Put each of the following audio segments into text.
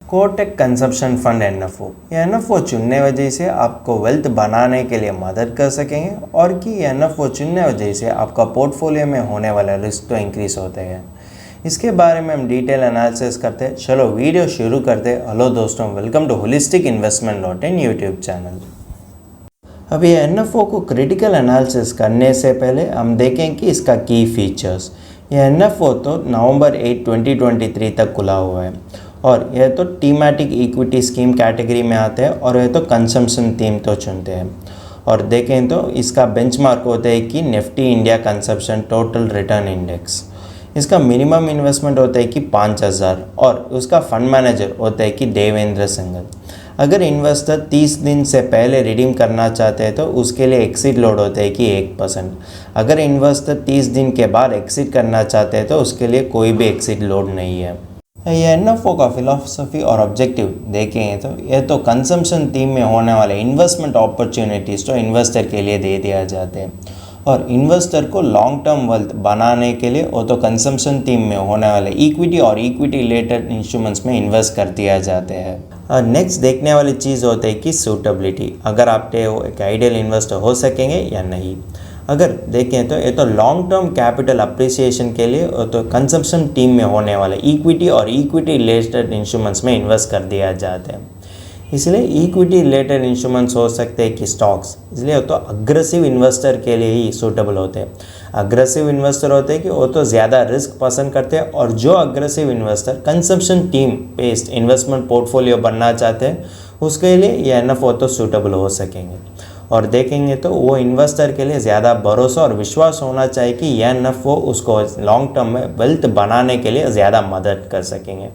Kotak consumption fund NFO, ये NFO चुनने वजह से आपको वेल्थ बनाने के लिए मदद कर सकेंगे और कि एनएफओ चुनने वजह से आपका पोर्टफोलियो में होने वाला रिस्क तो इंक्रीज होते हैं। इसके बारे में हम डिटेल एनालिसिस करते हैं। चलो वीडियो शुरू करते हैं। हेलो दोस्तों, welcome to holistic investment in YouTube channel. अब ये एनएफओ को क्रिटिकल एनालिसिस करने से पहले हम देखें कि इसका की फीचर्स। ये एनएफओ तो नवंबर 8, 2023 तक खुला हुआ है और यह तो टीमैटिक इक्विटी स्कीम कैटेगरी में आते हैं और यह तो कंजम्पशन थीम तो चुनते हैं। और देखें तो इसका बेंचमार्क होता है कि Nifty India consumption total return index. इसका मिनिमम इन्वेस्टमेंट होता है कि 5000 और उसका फंड मैनेजर होता है कि देवेंद्र सिंघल। अगर इन्वेस्टर 30 दिन से पहले रिडीम करना चाहते हैं तो उसके लिए एक्सिट लोड होता है कि 1%। अगर इन्वेस्टर 30 दिन के बाद एक्सिट करना चाहते हैं तो उसके लिए कोई भी एक्सिट लोड नहीं है। ये एनएफओ का फिलॉसफी और ऑब्जेक्टिव देखेंगे तो यह तो कंजम्पशन थीम में होने वाले इन्वेस्टमेंट अपॉर्चुनिटीज़ तो इन्वेस्टर के लिए दे दिया जाते हैं और इन्वेस्टर को लॉन्ग टर्म वेल्थ बनाने के लिए वो तो कंजम्पशन थीम में होने वाले इक्विटी और इक्विटी रिलेटेड इंस्ट्रूमेंट्स में इन्वेस्ट कर दिया जाते हैं। और नेक्स्ट देखने वाली चीज़ होती है कि सूटेबिलिटी, अगर आप एक आइडियल इन्वेस्टर हो सकेंगे या नहीं। अगर देखें तो ये तो लॉन्ग टर्म कैपिटल अप्रिसिएशन के लिए तो कंजम्पशन टीम में होने वाले इक्विटी और इक्विटी रिलेटेड इंस्ट्रूमेंट्स में इन्वेस्ट कर दिया जाता है। इसलिए इक्विटी रिलेटेड इंस्ट्रूमेंट्स हो सकते हैं कि स्टॉक्स, इसलिए तो अग्रेसिव इन्वेस्टर के लिए ही सूटेबल होते हैं। अग्रेसिव इन्वेस्टर होते हैं कि वो तो ज़्यादा रिस्क पसंद करते हैं और जो aggressive investor consumption team based investment portfolio बनना चाहते हैं उसके लिए ये एनएफओ तो सूटेबल हो सकेंगे। और देखेंगे तो वो इन्वेस्टर के लिए ज़्यादा भरोसा और विश्वास होना चाहिए कि यह एनएफओ उसको लॉन्ग टर्म में वेल्थ बनाने के लिए ज़्यादा मदद कर सकेंगे।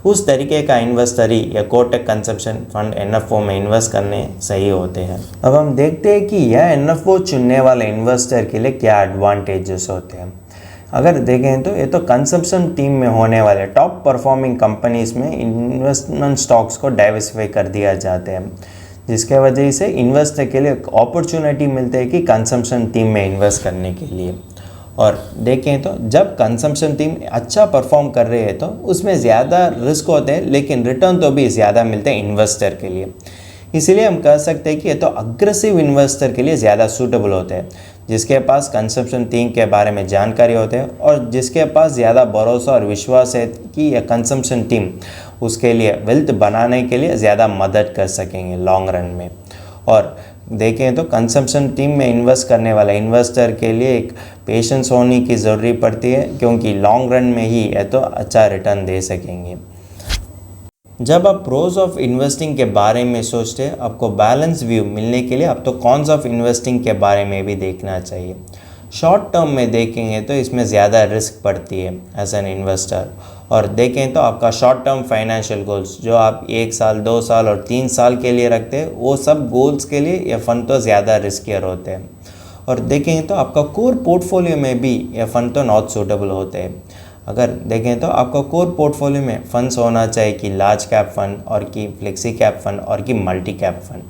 उस तरीके का इन्वेस्टर ही या कोटक कंजप्शन फंड एनएफओ में इन्वेस्ट करने सही होते हैं। अब हम देखते हैं कि यह एनएफओ चुनने वाले इन्वेस्टर के लिए क्या एडवांटेजेस होते हैं। अगर देखें तो ये तो कंजप्शन टीम में होने वाले टॉप परफॉर्मिंग कंपनीज में इन्वेस्टमेंट स्टॉक्स को डाइवर्सिफाई कर दिया जाते हैं, जिसके वजह से इन्वेस्टर के लिए अपॉर्चुनिटी मिलती है कि कंजम्पशन थीम में इन्वेस्ट करने के लिए। और देखें तो जब कंजम्पशन थीम अच्छा परफॉर्म कर रहे हैं तो उसमें ज़्यादा रिस्क होते हैं लेकिन रिटर्न तो भी ज़्यादा मिलते हैं इन्वेस्टर के लिए। इसलिए हम कह सकते हैं कि ये तो अग्रेसिव इन्वेस्टर के लिए ज़्यादा सूटेबल होते हैं, जिसके पास कंजम्पशन थीम के बारे में जानकारी होते हैं और जिसके पास ज़्यादा भरोसा और विश्वास है कि यह कंजम्पशन थीम उसके लिए वेल्थ बनाने के लिए ज़्यादा मदद कर सकेंगे लॉन्ग रन में। और देखें तो कंजम्पशन थीम में इन्वेस्ट करने वाला इन्वेस्टर के लिए एक पेशेंस होने की ज़रूरी पड़ती है, क्योंकि लॉन्ग रन में ही यह तो अच्छा रिटर्न दे सकेंगे। जब आप प्रोज ऑफ इन्वेस्टिंग के बारे में सोचते हैं, आपको बैलेंस व्यू मिलने के लिए आप तो कॉन्स ऑफ इन्वेस्टिंग के बारे में भी देखना चाहिए। शॉर्ट टर्म में देखेंगे तो इसमें ज़्यादा रिस्क पड़ती है एज एन इन्वेस्टर। और देखें तो आपका शॉर्ट टर्म फाइनेंशियल गोल्स जो आप 1 साल 2 साल और 3 साल के लिए रखते हैं, वो सब गोल्स के लिए ये फ़ंड तो ज़्यादा रिस्कियर होते हैं। और देखें तो आपका कोर पोर्टफोलियो में भी ये फ़ंड तो नॉट सूटेबल होते हैं। अगर देखें तो आपका कोर पोर्टफोलियो में फंड्स होना चाहिए कि लार्ज कैप फंड और कि फ्लेक्सी कैप फंड और कि मल्टी कैप फंड।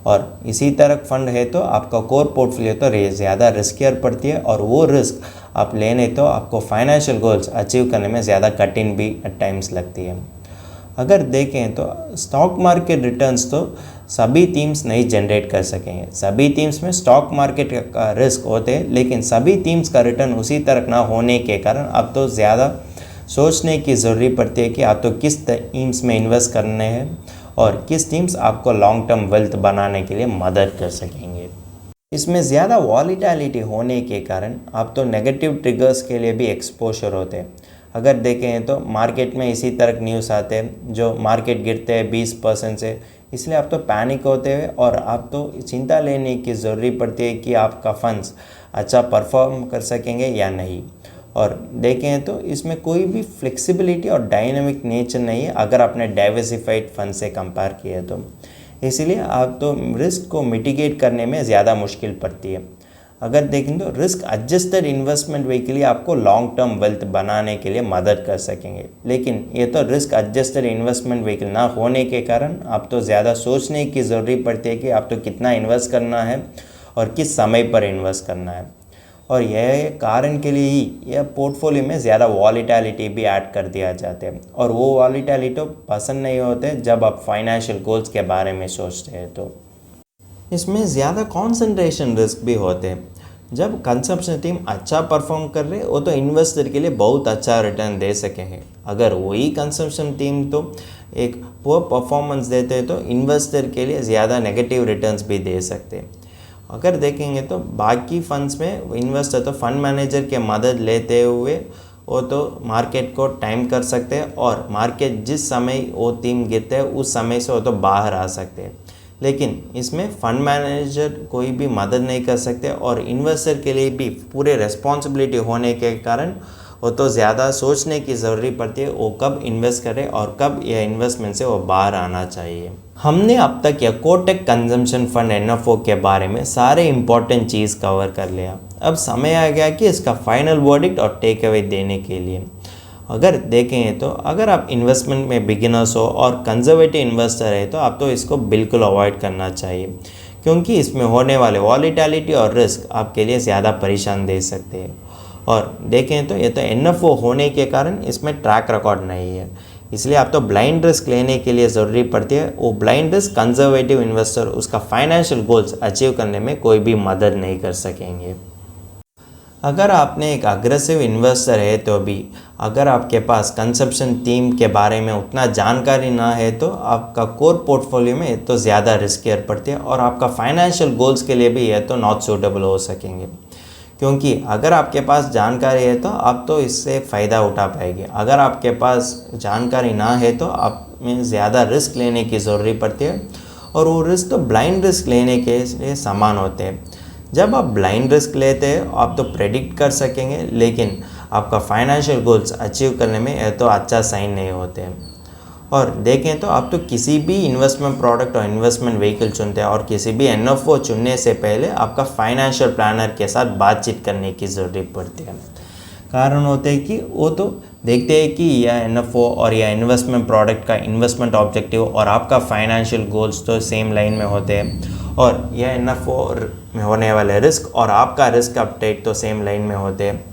और इसी तरह फंड है तो आपका कोर पोर्टफोलियो तो ज़्यादा रिस्कियर पड़ती है और वो रिस्क आप लेने तो आपको फाइनेंशियल गोल्स अचीव करने में ज़्यादा कठिन भी एट टाइम्स लगती है। अगर देखें तो स्टॉक मार्केट रिटर्न्स तो सभी थीम्स नहीं जनरेट कर सकेंगे। सभी थीम्स में स्टॉक मार्केट का रिस्क होते हैं, लेकिन सभी थीम्स का रिटर्न उसी तरह ना होने के कारण अब तो ज़्यादा सोचने की ज़रूरी पड़ती है कि आप तो किस थीम्स में इन्वेस्ट करने हैं और किस थीम्स आपको लॉन्ग टर्म वेल्थ बनाने के लिए मदद कर सकेंगे। इसमें ज़्यादा वॉलीटिलिटी होने के कारण आप तो नेगेटिव ट्रिगर्स के लिए भी एक्सपोजर होते हैं। अगर देखें तो मार्केट में इसी तरह न्यूज़ आते हैं जो मार्केट गिरते हैं 20% से, इसलिए आप तो पैनिक होते हैं और आप तो चिंता लेने की ज़रूरी पड़ती है कि आपका फंड्स अच्छा परफॉर्म कर सकेंगे या नहीं। और देखें तो इसमें कोई भी फ्लेक्सिबिलिटी और डायनामिक नेचर नहीं है अगर आपने डाइवर्सिफाइड फंड से कंपेयर किया तो, इसीलिए आप तो रिस्क को मिटिगेट करने में ज़्यादा मुश्किल पड़ती है। अगर देखें तो रिस्क एडजस्टेड इन्वेस्टमेंट व्हीकल ही आपको लॉन्ग टर्म वेल्थ बनाने के लिए मदद कर सकेंगे, लेकिन ये तो रिस्क एडजस्टेड इन्वेस्टमेंट व्हीकल ना होने के कारण आप तो ज़्यादा सोचने की ज़रूरत पड़ती है कि आप तो कितना इन्वेस्ट करना है और किस समय पर इन्वेस्ट करना है। और यह कारण के लिए ही यह पोर्टफोलियो में ज़्यादा वॉलीटैलिटी भी ऐड कर दिया जाते हैं, और वो वॉलीटैलिटी पसंद नहीं होते जब आप फाइनेंशियल गोल्स के बारे में सोचते हैं। तो इसमें ज़्यादा कंसंट्रेशन रिस्क भी होते हैं। जब कंजप्शन टीम अच्छा परफॉर्म कर रहे वो तो इन्वेस्टर के लिए बहुत अच्छा रिटर्न दे सकेंगे। अगर वही कंजप्शन टीम तो एक पुअर परफॉर्मेंस देते हैं तो इन्वेस्टर के लिए ज़्यादा नेगेटिव रिटर्न्स भी दे सकते हैं। अगर देखेंगे तो बाकी फंड्स में इन्वेस्टर तो फंड मैनेजर के मदद लेते हुए वो तो मार्केट को टाइम कर सकते हैं, और मार्केट जिस समय वो टीम गिरते हैं उस समय से वो तो बाहर आ सकते हैं। लेकिन इसमें फ़ंड मैनेजर कोई भी मदद नहीं कर सकते, और इन्वेस्टर के लिए भी पूरे रिस्पॉन्सिबिलिटी होने के कारण वो तो ज़्यादा सोचने की ज़रूरत पड़ती है वो कब इन्वेस्ट करे और कब यह इन्वेस्टमेंट से वो बाहर आना चाहिए। हमने अब तक यह कोटक कंजम्पशन फंड एनएफओ के बारे में सारे इम्पोर्टेंट चीज़ कवर कर लिया। अब समय आ गया कि इसका फाइनल वर्डिक्ट और टेक अवे देने के लिए। अगर देखें तो अगर आप इन्वेस्टमेंट में बिगिनर्स हो और कंजर्वेटिव इन्वेस्टर है तो आप तो इसको बिल्कुल अवॉइड करना चाहिए, क्योंकि इसमें होने वाले वॉलीटैलिटी और रिस्क आपके लिए ज़्यादा परेशान दे सकते हैं। और देखें तो ये तो एनएफओ होने के कारण इसमें ट्रैक रिकॉर्ड नहीं है, इसलिए आप तो ब्लाइंड रिस्क लेने के लिए ज़रूरी पड़ती है। वो ब्लाइंड रिस्क कंजर्वेटिव इन्वेस्टर उसका फाइनेंशियल गोल्स अचीव करने में कोई भी मदद नहीं कर सकेंगे। अगर आपने एक अग्रेसिव इन्वेस्टर है तो भी अगर आपके पास कंजप्शन थीम के बारे में उतना जानकारी ना है तो आपका कोर पोर्टफोलियो में तो ज़्यादा रिस्कियर पड़ती है, और आपका फाइनेंशियल गोल्स के लिए भी यह तो नॉट सूटेबल हो सकेंगे। क्योंकि अगर आपके पास जानकारी है तो आप तो इससे फ़ायदा उठा पाएंगे, अगर आपके पास जानकारी ना है तो आप में ज़्यादा रिस्क लेने की ज़रूरत पड़ती है, और वो रिस्क तो ब्लाइंड रिस्क लेने के लिए समान होते हैं। जब आप ब्लाइंड रिस्क लेते हैं आप तो प्रेडिक्ट कर सकेंगे, लेकिन आपका फाइनेंशियल गोल्स अचीव करने में यह तो अच्छा साइन नहीं होते हैं। और देखें तो आप तो किसी भी इन्वेस्टमेंट प्रोडक्ट और इन्वेस्टमेंट व्हीकल चुनते हैं, और किसी भी एनएफओ चुनने से पहले आपका फाइनेंशियल प्लानर के साथ बातचीत करने की ज़रूरत पड़ती है। कारण होते हैं कि वो तो देखते हैं कि यह एनएफओ और यह इन्वेस्टमेंट प्रोडक्ट का इन्वेस्टमेंट ऑब्जेक्टिव और आपका फाइनेंशियल गोल्स तो सेम लाइन में होते हैं, और यह एनएफओ में होने वाले रिस्क और आपका रिस्क अपडेट तो सेम लाइन में होते हैं।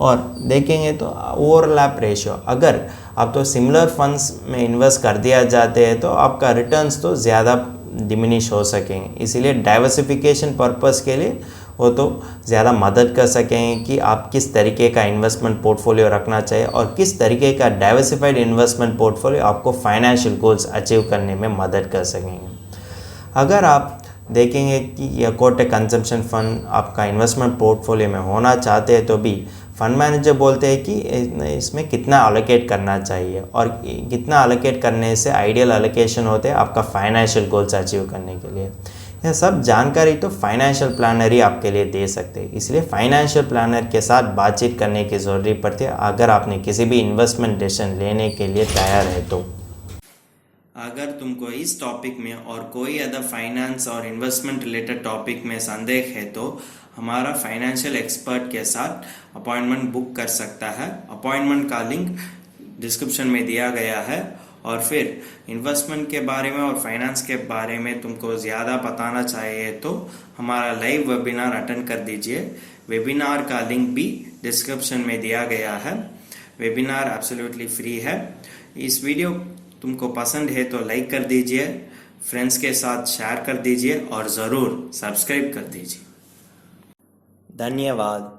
और देखेंगे तो ओवरलैप रेशियो, अगर आप तो सिमिलर फंड्स में इन्वेस्ट कर दिया जाते हैं तो आपका रिटर्न्स तो ज़्यादा डिमिनिश हो सकेंगे, इसीलिए डाइवर्सिफिकेशन पर्पस के लिए वो तो ज़्यादा मदद कर सकेंगे कि आप किस तरीके का इन्वेस्टमेंट पोर्टफोलियो रखना चाहिए, और किस तरीके का डाइवर्सिफाइड इन्वेस्टमेंट पोर्टफोलियो आपको फाइनेंशियल गोल्स अचीव करने में मदद कर सकेंगे। अगर आप देखेंगे कि यह कोटक कंजम्पशन फंड आपका इन्वेस्टमेंट पोर्टफोलियो में होना चाहते हैं तो भी फंड मैनेजर बोलते हैं कि इसमें कितना अलोकेट करना चाहिए, और कितना अलोकेट करने से आइडियल अलोकेशन होते हैं आपका फाइनेंशियल गोल्स अचीव करने के लिए। यह सब जानकारी तो फाइनेंशियल प्लानर ही आपके लिए दे सकते हैं, इसलिए फाइनेंशियल प्लानर के साथ बातचीत करने की ज़रूरत पड़ती है अगर आपने किसी भी इन्वेस्टमेंट डिसीजन लेने के लिए तैयार है तो। अगर तुमको इस टॉपिक में और कोई अदर फाइनेंस और इन्वेस्टमेंट रिलेटेड टॉपिक में संदेह है तो हमारा फाइनेंशियल एक्सपर्ट के साथ अपॉइंटमेंट बुक कर सकता है। अपॉइंटमेंट का लिंक डिस्क्रिप्शन में दिया गया है। और फिर इन्वेस्टमेंट के बारे में और फाइनेंस के बारे में तुमको ज़्यादा बताना चाहिए तो हमारा लाइव वेबिनार अटेंड कर दीजिए। वेबिनार का लिंक भी डिस्क्रिप्शन में दिया गया है। वेबिनार एब्सोल्युटली फ्री है। इस वीडियो तुमको पसंद है तो लाइक कर दीजिए, फ्रेंड्स के साथ शेयर कर दीजिए और ज़रूर सब्सक्राइब कर दीजिए। धन्यवाद।